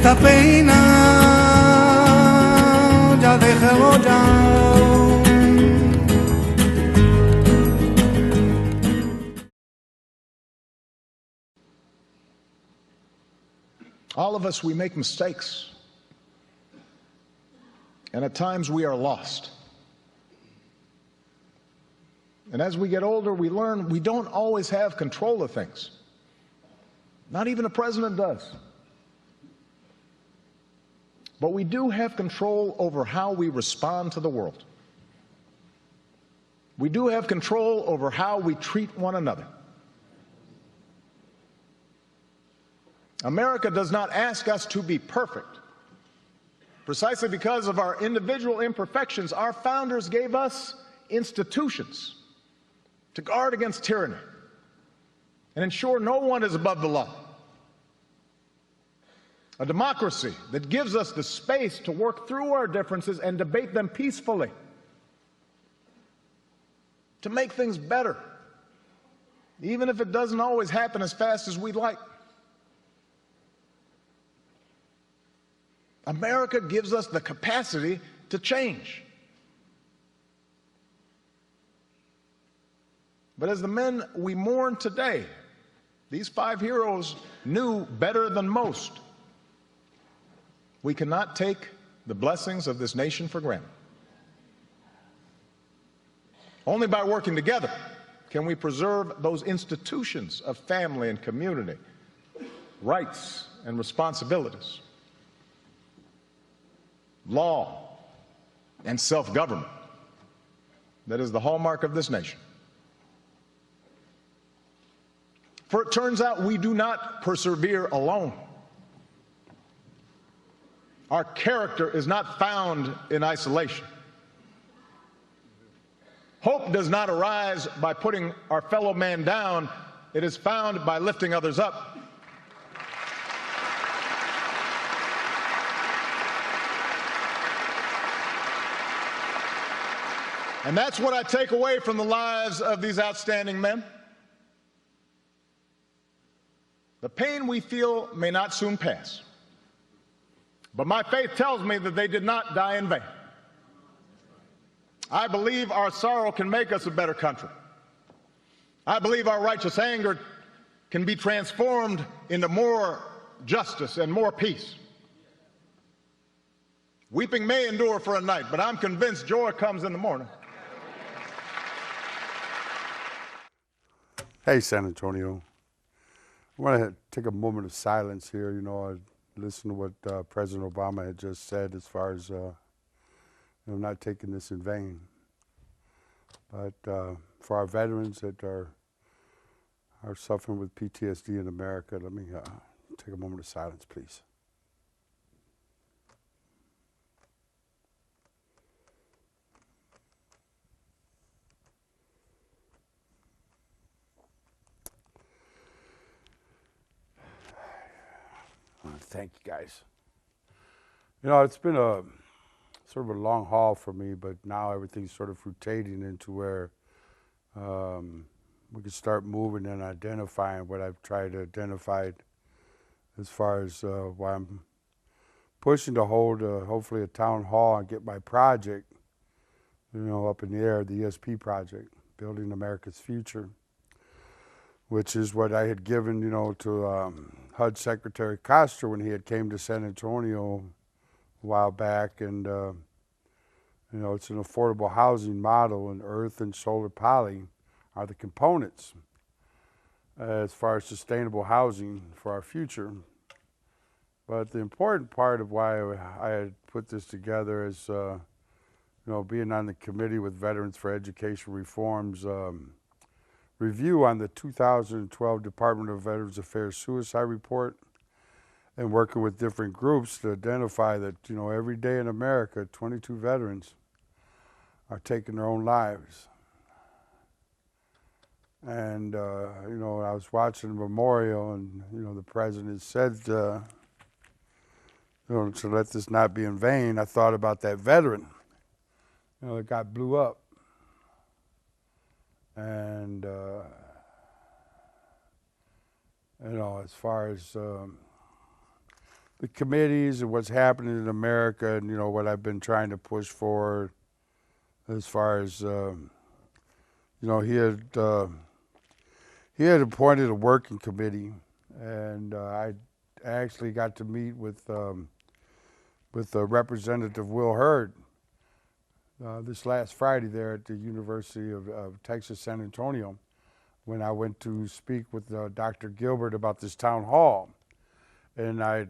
esta pena ya déjalo ya. All of us, we make mistakes. And at times we are lost. And as we get older, we learn we don't always have control of things. Not even a president does. But we do have control over how we respond to the world. We do have control over how we treat one another. America does not ask us to be perfect. Precisely because of our individual imperfections, our founders gave us institutions to guard against tyranny and ensure no one is above the law. A democracy that gives us the space to work through our differences and debate them peacefully, to make things better, even if it doesn't always happen as fast as we'd like. America gives us the capacity to change. But as the men we mourn today, these 5 heroes knew better than most. We cannot take the blessings of this nation for granted. Only by working together can we preserve those institutions of family and community, rights and responsibilities, law and self-government that is the hallmark of this nation. For it turns out we do not persevere alone. Our character is not found in isolation. Hope does not arise by putting our fellow man down. It is found by lifting others up. And that's what I take away from the lives of these outstanding men. The pain we feel may not soon pass, but my faith tells me that they did not die in vain. I believe our sorrow can make us a better country. I believe our righteous anger can be transformed into more justice and more peace. Weeping may endure for a night, but I'm convinced joy comes in the morning. Hey, San Antonio. I want to take a moment of silence here. You know, I listened to what President Obama had just said as far as not taking this in vain. But for our veterans that are suffering with PTSD in America, let me take a moment of silence, please. Thank you, guys. You know, it's been a sort of a long haul for me, but now everything's sort of rotating into where we can start moving and identifying what I've tried to identify as far as why I'm pushing to hold hopefully a town hall and get my project, you know, up in the air, the ESP project, Building America's Future, which is what I had given, you know, to HUD Secretary Coster when he had came to San Antonio a while back. And, you know, it's an affordable housing model, and earth and solar poly are the components as far as sustainable housing for our future. But the important part of why I had put this together is, you know, being on the committee with Veterans for Education Reform's review on the 2012 Department of Veterans Affairs Suicide Report, and working with different groups to identify that, you know, every day in America, 22 veterans are taking their own lives. And, you know, I was watching the memorial, and, you know, the president said, you know, to let this not be in vain. I thought about that veteran, you know, that got blew up. And, you know, as far as the committees and what's happening in America, and what I've been trying to push for, as far as he had appointed a working committee, and I actually got to meet with Representative Will Hurd this last Friday there at the University of Texas San Antonio, when I went to speak with Dr. Gilbert about this town hall. And I'd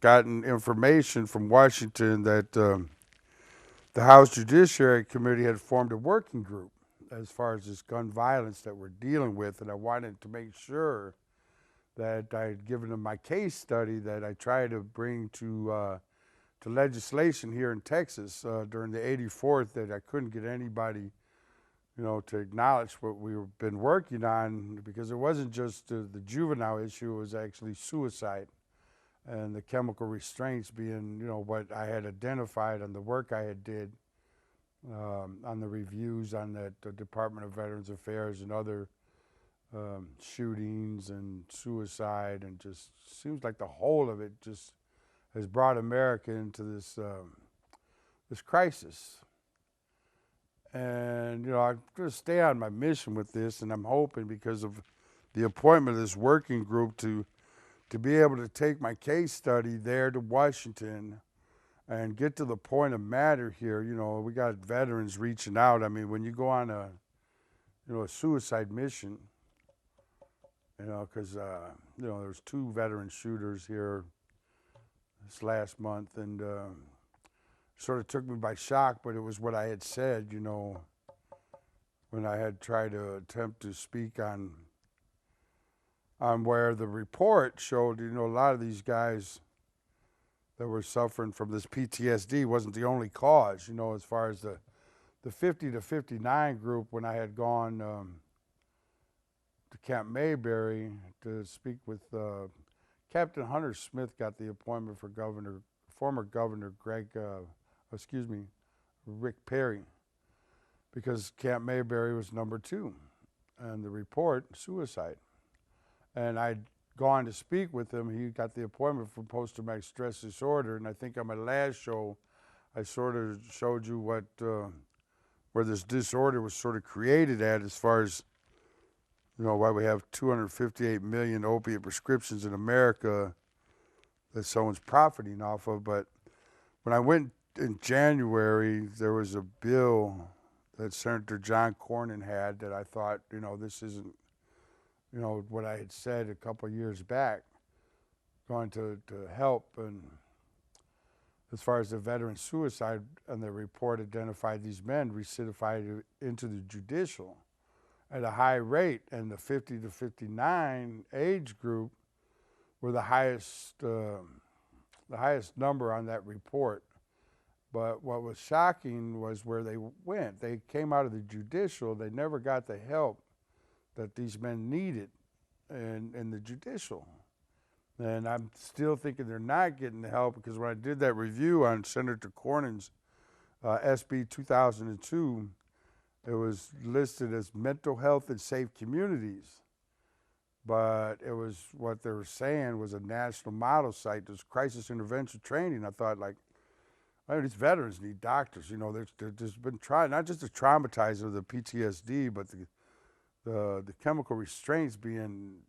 gotten information from Washington that the House Judiciary Committee had formed a working group as far as this gun violence that we're dealing with, and I wanted to make sure that I had given them my case study that I tried to bring to legislation here in Texas during the 84th, that I couldn't get anybody, to acknowledge what we've been working on, because it wasn't just the juvenile issue, it was actually suicide and the chemical restraints being, what I had identified on the work I had did on the reviews on the Department of Veterans Affairs and other shootings and suicide, and just seems like the whole of it just has brought America into this this crisis. And I'm going to stay on my mission with this, and I'm hoping, because of the appointment of this working group, to be able to take my case study there to Washington and get to the point of matter here. We got veterans reaching out. I mean, when you go on a suicide mission, because there's 2 veteran shooters here this last month, and sort of took me by shock, but it was what I had said, when I had tried to attempt to speak on where the report showed, a lot of these guys that were suffering from this PTSD wasn't the only cause, as far as the 50 to 59 group. When I had gone to Camp Mayberry to speak with Captain Hunter Smith, got the appointment for former Governor Rick Perry, because Camp Mayberry was number 2, and the report, suicide. And I'd gone to speak with him. He got the appointment for post-traumatic stress disorder, and I think on my last show, I sort of showed you what where this disorder was sort of created at, as far as why we have 258 million opiate prescriptions in America that someone's profiting off of. But when I went in January, there was a bill that Senator John Cornyn had that I thought, this isn't, what I had said a couple of years back, going to help. And as far as the veteran suicide, and the report identified these men recidified into the judicial at a high rate, and the 50 to 59 age group were the highest number on that report. But what was shocking was where they went. They came out of the judicial. They never got the help that these men needed in the judicial. And I'm still thinking they're not getting the help, because when I did that review on Senator Cornyn's SB 2002, it was listed as mental health and safe communities. But it was, what they were saying was a national model site. There's crisis intervention training. I thought, these veterans need doctors. There's been trying, not just to traumatize them, the PTSD, but the chemical restraints being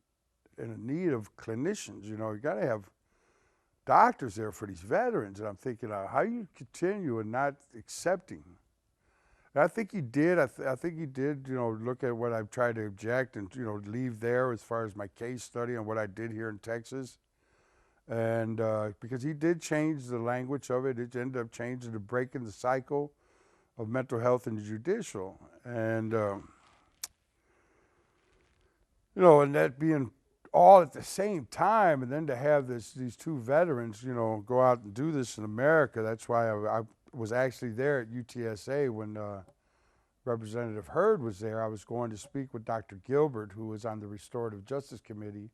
in need of clinicians. You got to have doctors there for these veterans. And I'm thinking, how you continue and not accepting. And I think he did. I think he did, look at what I've tried to object and, leave there as far as my case study on what I did here in Texas. And because he did change the language of it, it ended up changing to breaking the cycle of mental health in the judicial. And, and that being all at the same time, and then to have these 2 veterans, go out and do this in America. That's why I was actually there at UTSA when Representative Hurd was there. I was going to speak with Dr. Gilbert, who was on the Restorative Justice Committee,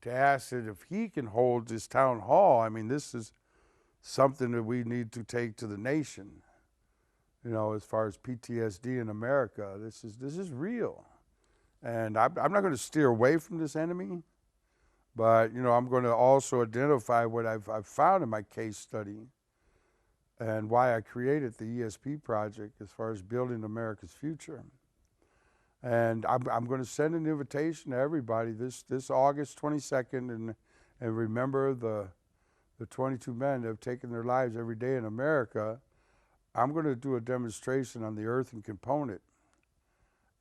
to ask it if he can hold this town hall. I mean, this is something that we need to take to the nation, as far as PTSD in America. This is real. And I'm not going to steer away from this enemy, But, I'm going to also identify what I've found in my case study and why I created the ESP project as far as building America's future. And I'm going to send an invitation to everybody this August 22nd, and remember the 22 men that have taken their lives every day in America. I'm going to do a demonstration on the earthen component,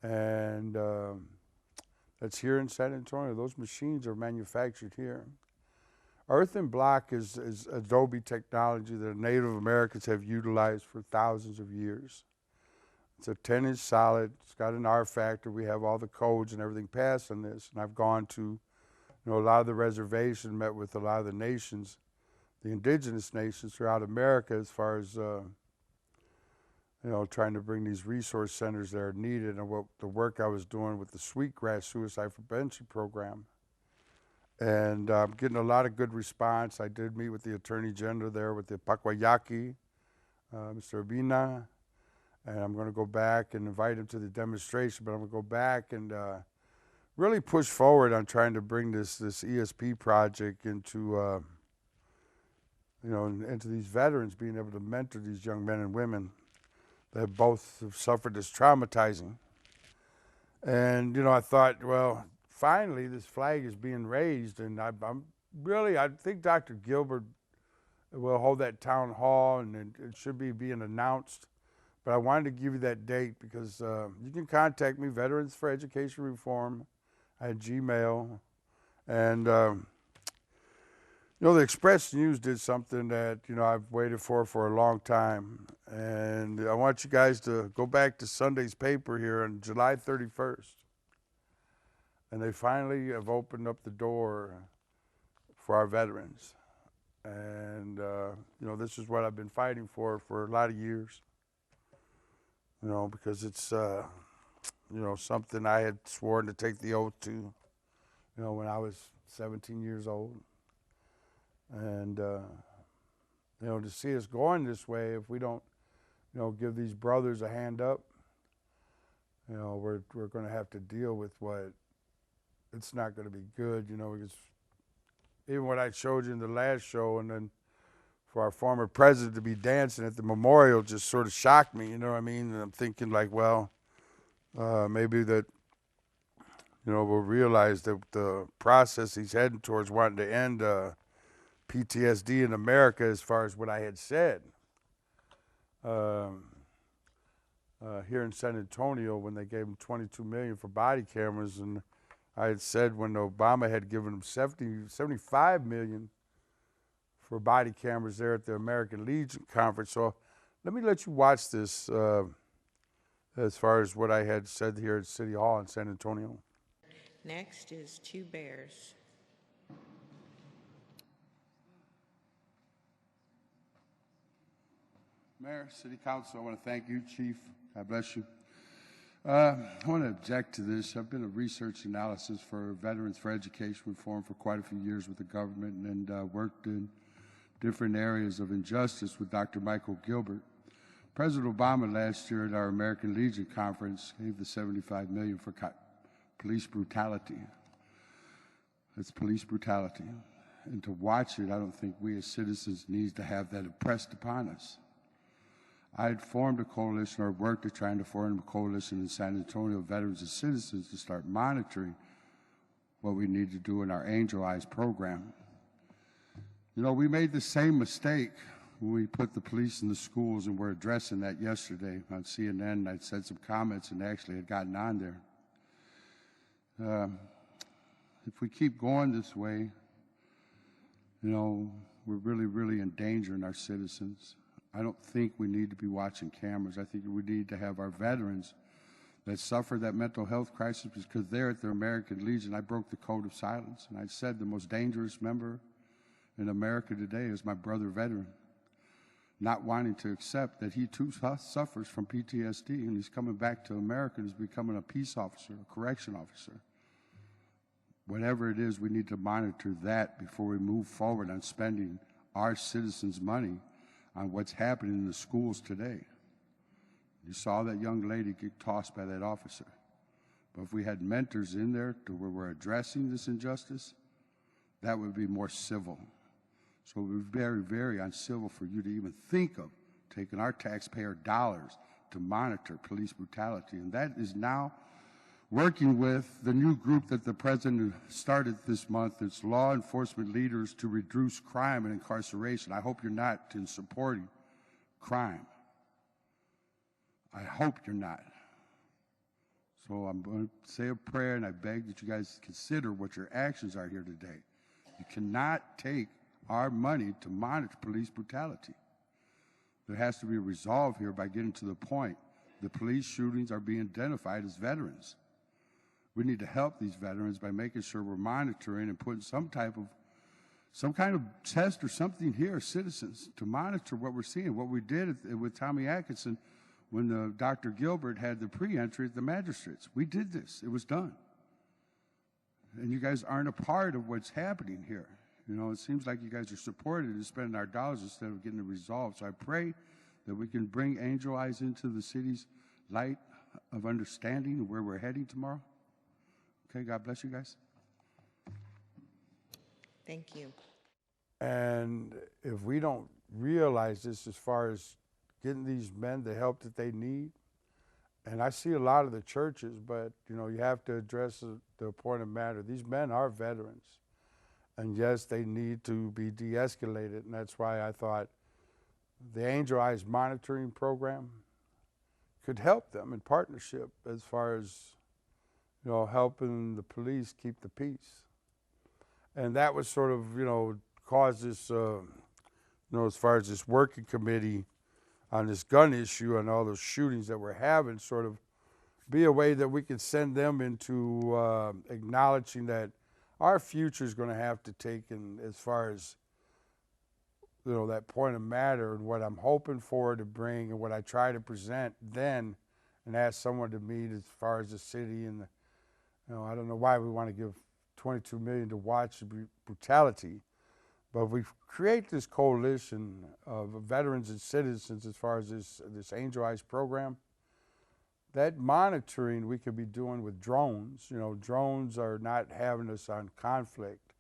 and that's here in San Antonio. Those machines are manufactured here. Earthen block is Adobe technology that Native Americans have utilized for thousands of years. It's a 10-inch solid. It's got an R factor. We have all the codes and everything passed on this. And I've gone to, a lot of the reservations, met with a lot of the nations, the indigenous nations throughout America, as far as trying to bring these resource centers that are needed, and what the work I was doing with the Sweetgrass Suicide Prevention Program. And I'm getting a lot of good response. I did meet with the Attorney General there, with the Pakwayaki, Mr. Abina, and I'm going to go back and invite him to the demonstration, but I'm going to go back and really push forward on trying to bring this ESP project into, into these veterans, being able to mentor these young men and women that both have suffered this traumatizing. And, I thought, well, finally this flag is being raised, and I think Dr. Gilbert will hold that town hall, and it should be being announced. But I wanted to give you that date because you can contact me, Veteransforeducationreform at Gmail. And, the Express News did something that, I've waited for a long time. And I want you guys to go back to Sunday's paper here on July 31st. And they finally have opened up the door for our veterans. And, this is what I've been fighting for a lot of years. Because it's, something I had sworn to take the oath to, when I was 17 years old. And, to see us going this way, if we don't, give these brothers a hand up, we're going to have to deal with what, it's not going to be good, because even what I showed you in the last show, and then for our former president to be dancing at the memorial just sort of shocked me, And I'm thinking like, well, maybe that, we'll realize that the process he's heading towards wanting to end PTSD in America, as far as what I had said here in San Antonio when they gave him $22 million for body cameras, and I had said when Obama had given him $75 million for body cameras there at the American Legion conference. So let me let you watch this as far as what I had said here at City Hall in San Antonio. Next is Two Bears. Mayor, City Council, I want to thank you, Chief. God bless you. I want to object to this. I've been a research analysis for Veterans for Education Reform for quite a few years with the government, and worked in different areas of injustice with Dr. Michael Gilbert. President Obama last year at our American Legion conference gave the $75 million for police brutality. It's police brutality. And to watch it, I don't think we as citizens need to have that impressed upon us. I had formed a coalition, or worked at trying to form a coalition in San Antonio of veterans and citizens to start monitoring what we need to do in our Angel Eyes program. We made the same mistake when we put the police in the schools, and we're addressing that yesterday on CNN, and I'd said some comments and actually had gotten on there. If we keep going this way, we're really, really endangering our citizens. I don't think we need to be watching cameras. I think we need to have our veterans that suffer that mental health crisis, because there at the American Legion, I broke the code of silence, and I said the most dangerous member in America today is my brother veteran, not wanting to accept that he too suffers from PTSD, and he's coming back to America and is becoming a peace officer, a correction officer. Whatever it is, we need to monitor that before we move forward on spending our citizens' money on what's happening in the schools today. You saw that young lady get tossed by that officer. But if we had mentors in there to where we're addressing this injustice, that would be more civil. So it would be very, very uncivil for you to even think of taking our taxpayer dollars to monitor police brutality. And that is now working with the new group that the president started this month. It's law enforcement leaders to reduce crime and incarceration. I hope you're not in supporting crime. I hope you're not. So I'm going to say a prayer, and I beg that you guys consider what your actions are here today. You cannot take our money to monitor police brutality. There has to be a resolve here by getting to the point the police shootings are being identified as veterans. We need to help these veterans by making sure we're monitoring and putting some kind of test or something here, citizens, to monitor what we're seeing. What we did with Tommy Atkinson when Dr. Gilbert had the pre-entry at the magistrates. We did this. It was done. And you guys aren't a part of what's happening here. You know, it seems like you guys are supported in spending our dollars instead of getting it resolved. So I pray that we can bring angel eyes into the city's light of understanding of where we're heading tomorrow. Okay, God bless you guys. Thank you. And if we don't realize this as far as getting these men the help that they need, and I see a lot of the churches, but you know, you have to address the point of matter. These men are veterans. And yes, they need to be de-escalated, and that's why I thought the Angel Eyes monitoring program could help them in partnership as far as, you know, helping the police keep the peace. And that was sort of, you know, caused this, you know, as far as this working committee on this gun issue and all those shootings that we're having, sort of be a way that we can send them into acknowledging that our future is going to have to take in as far as, you know, that point of matter and what I'm hoping for to bring and what I try to present then and ask someone to meet as far as the city and, you know, I don't know why we want to give $22 million to watch brutality, but we create this coalition of veterans and citizens as far as this Angel Eyes program. That monitoring we could be doing with drones. You know, drones are not having us on conflict.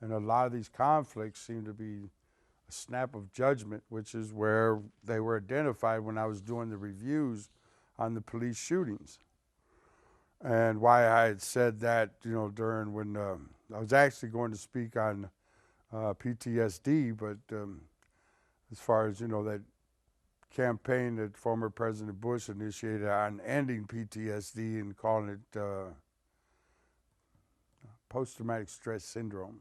And a lot of these conflicts seem to be a snap of judgment, which is where they were identified when I was doing the reviews on the police shootings. And why I had said that, you know, during when I was actually going to speak on PTSD, but as far as, you know, that campaign that former President Bush initiated on ending PTSD and calling it post-traumatic stress syndrome.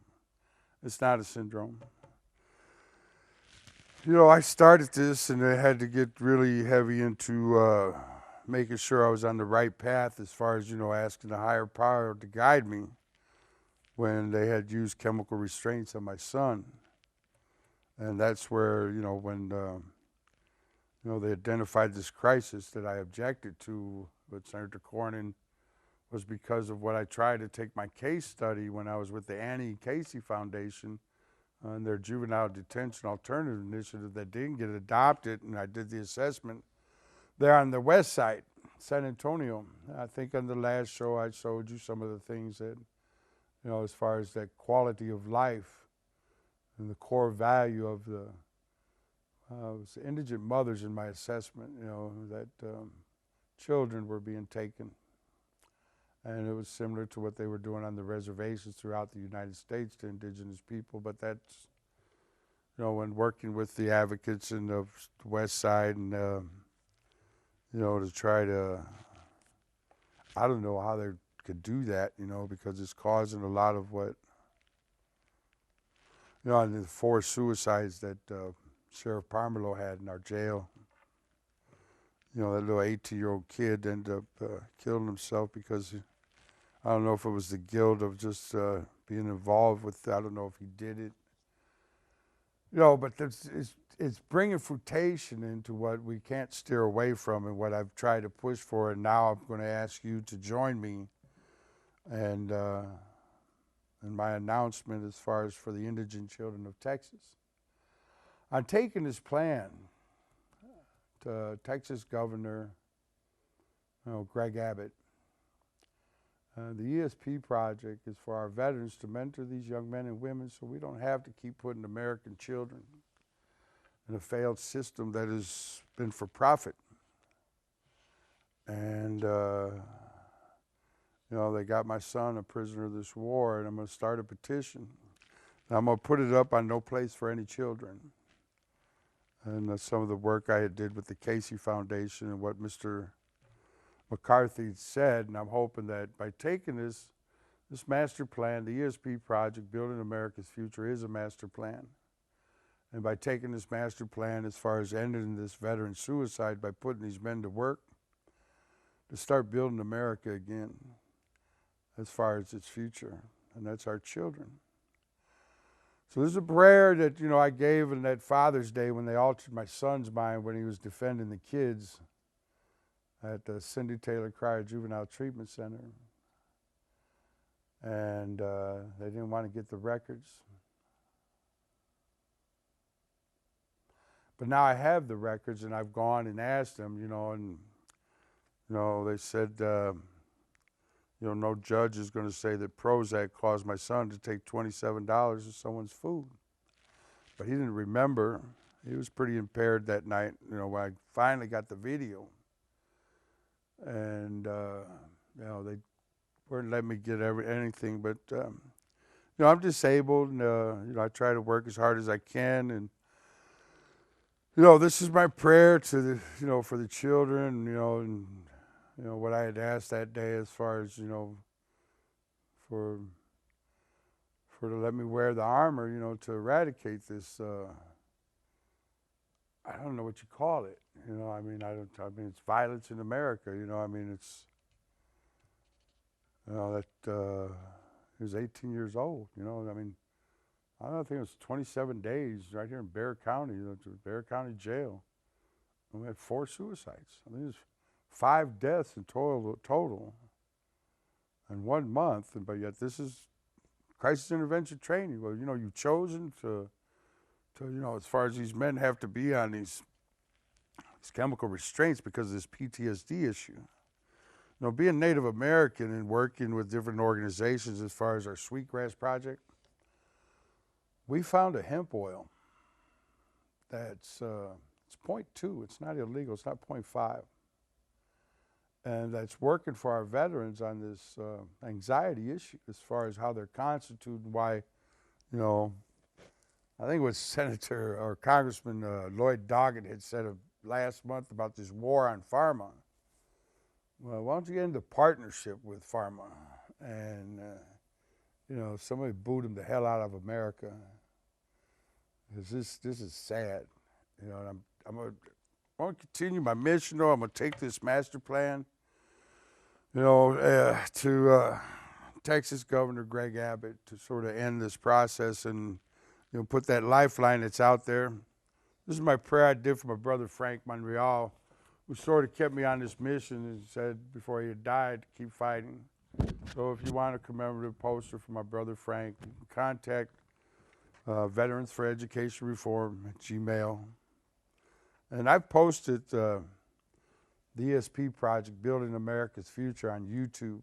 It's not a syndrome. You know, I started this and I had to get really heavy into making sure I was on the right path as far as, you know, asking the higher power to guide me when they had used chemical restraints on my son. And that's where, you know, when you know, they identified this crisis that I objected to with Senator Cornyn was because of what I tried to take my case study when I was with the Annie Casey Foundation and their juvenile detention alternative initiative that didn't get adopted, and I did the assessment there on the west side, San Antonio. I think on the last show I showed you some of the things that, you know, as far as that quality of life and the core value of the it was indigent mothers in my assessment, you know, that children were being taken. And it was similar to what they were doing on the reservations throughout the United States to indigenous people. But that's, you know, when working with the advocates in the West Side and, you know, to try to, I don't know how they could do that, you know, because it's causing a lot of what, you know, and the 4 suicides that Sheriff Parmelo had in our jail. You know, that little 18-year-old kid ended up killing himself because I don't know if it was the guilt of just being involved with, I don't know if he did it. You know, but it's bringing fruition into what we can't steer away from and what I've tried to push for. And now I'm going to ask you to join me and in my announcement as far as for the indigent children of Texas. I'm taking this plan to Texas Governor, you know, Greg Abbott, The ESP project is for our veterans to mentor these young men and women so we don't have to keep putting American children in a failed system that has been for profit. And, they got my son a prisoner of this war, and I'm going to start a petition. And I'm going to put it up on No Place for Any Children. And some of the work I did with the Casey Foundation and what Mr. McCarthy said, and I'm hoping that by taking this master plan, the ESP project, Building America's Future, is a master plan. And by taking this master plan as far as ending this veteran suicide, by putting these men to work, to start building America again as far as its future, and that's our children. So this is a prayer that, I gave in that Father's Day when they altered my son's mind when he was defending the kids at the Cindy Taylor Cryer Juvenile Treatment Center. And they didn't want to get the records. But now I have the records, and I've gone and asked them, and, they said, no judge is going to say that Prozac caused my son to take $27 of someone's food. But he didn't remember. He was pretty impaired that night, when I finally got the video. And, they weren't letting me get anything. But, I'm disabled, and, I try to work as hard as I can. And, this is my prayer to the, for the children, and, what I had asked that day as far as, for to let me wear the armor, to eradicate this, I don't know what you call it, it's violence in America, it's, that he was 18 years old, I don't think it was 27 days right here in Bexar County, Bexar County Jail. And we had 4 suicides. It was 5 deaths in total in 1 month, but yet this is crisis intervention training. Well, you've chosen to as far as these men have to be on these chemical restraints because of this PTSD issue. Being Native American and working with different organizations as far as our Sweetgrass Project, we found a hemp oil that's it's 0.2. It's not illegal. It's not 0.5. And that's working for our veterans on this anxiety issue as far as how they're constituted and why, I think it was Senator or Congressman Lloyd Doggett had said last month about this war on pharma. Well, why don't you get into partnership with pharma? And, somebody booed him the hell out of America. Because this is sad. And I'm going to continue my mission, though. I'm going to take this master plan, to Texas Governor Greg Abbott to sort of end this process and, put that lifeline that's out there. This is my prayer I did for my brother Frank Monreal, who sort of kept me on this mission and said before he had died to keep fighting. So if you want a commemorative poster for my brother Frank, you can contact Veteransforeducationreform at Gmail. And I've posted the ESP project, Building America's Future, on YouTube.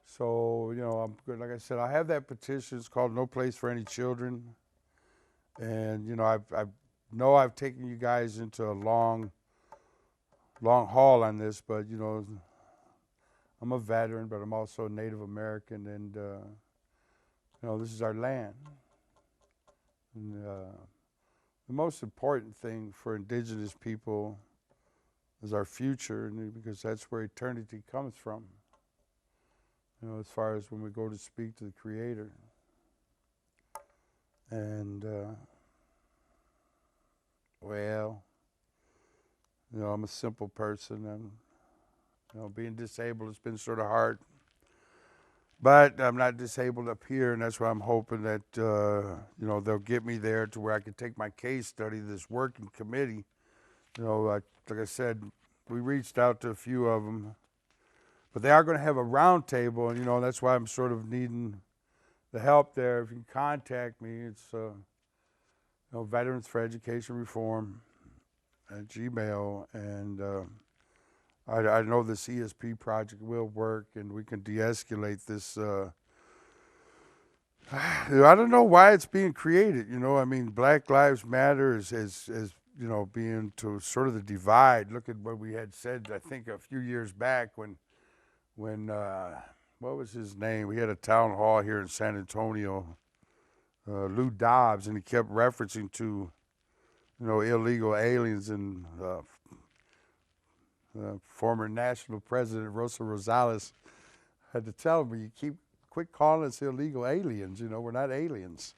So, I'm good. Like I said, I have that petition. It's called No Place for Any Children. And, I've taken you guys into a long haul on this, but, I'm a veteran, but I'm also a Native American, and, this is our land. And the most important thing for indigenous people is our future, because that's where eternity comes from. As far as when we go to speak to the Creator. And, I'm a simple person, and, being disabled has been sort of hard. But I'm not disabled up here, and that's why I'm hoping that, they'll get me there to where I can take my case study to this working committee. Like I said, we reached out to a few of them. But they are going to have a round table, and, that's why I'm sort of needing the help there. If you can contact me, it's, Veterans for Education Reform at Gmail. And I know this ESP project will work, and we can de-escalate this. I don't know why it's being created. You know, I mean, Black Lives Matter is you know, being to sort of the divide. Look at what we had said, I think, a few years back when what was his name? We had a town hall here in San Antonio, Lou Dobbs, and he kept referencing to, you know, illegal aliens, and former national president Rosa Rosales had to tell him, quit calling us illegal aliens. You know, we're not aliens.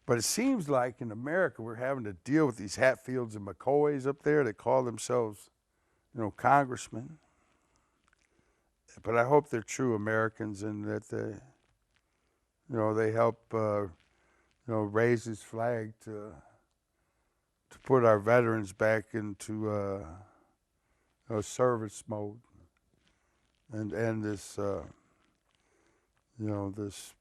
But it seems like in America we're having to deal with these Hatfields and McCoys up there that call themselves, you know, congressmen. But I hope they're true Americans, and that they, you know, they help, you know, raise this flag to put our veterans back into service mode, and end this, you know, this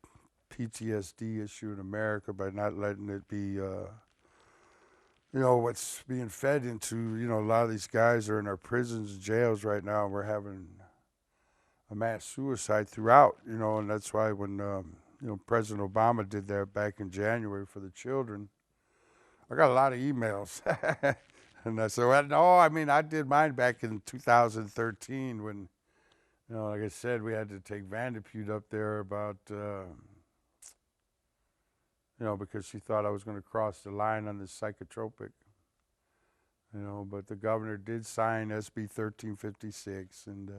PTSD issue in America by not letting it be, you know, what's being fed into. You know, a lot of these guys are in our prisons and jails right now, and we're having a mass suicide throughout, you know, and that's why when, you know, President Obama did that back in January for the children, I got a lot of emails. And I said, well, no, I mean, I did mine back in 2013 when, you know, like I said, we had to take Vanderpute up there about, you know, because she thought I was going to cross the line on this psychotropic, you know, but the governor did sign SB 1356, and,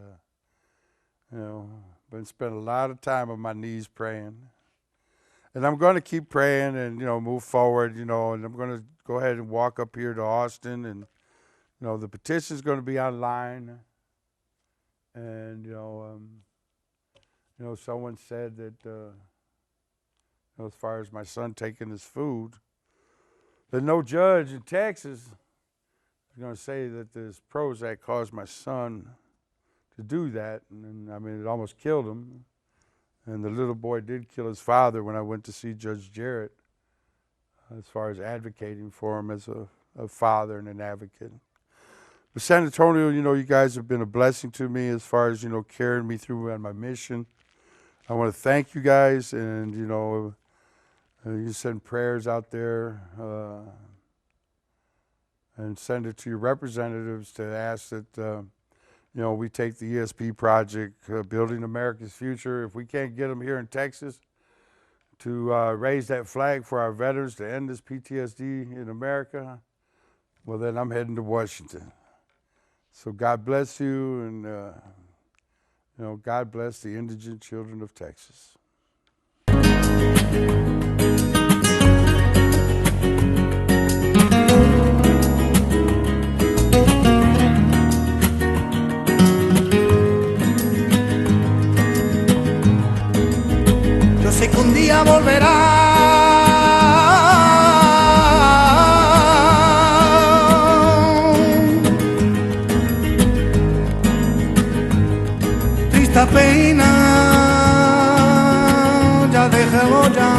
you know, been spent a lot of time on my knees praying. And I'm going to keep praying and, you know, move forward, you know, and I'm going to go ahead and walk up here to Austin, and, you know, the petition's going to be online. And, you know, someone said that, you know, as far as my son taking his food, that no judge in Texas is going to say that this Prozac caused my son to do that. And I mean, it almost killed him. And the little boy did kill his father when I went to see Judge Jarrett, as far as advocating for him as a father and an advocate. But San Antonio, you know, you guys have been a blessing to me as far as, you know, carrying me through on my mission. I want to thank you guys, and, you know, you send prayers out there, and send it to your representatives to ask that, you know, we take the ESP project, Building America's Future. If we can't get them here in Texas to raise that flag for our veterans to end this PTSD in America, well, then I'm heading to Washington. So God bless you, and, you know, God bless the indigent children of Texas. Yo sé que un día volverá. Triste pena, ya dejemos ya.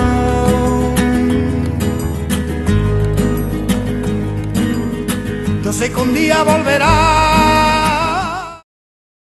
Yo sé que un día volverá.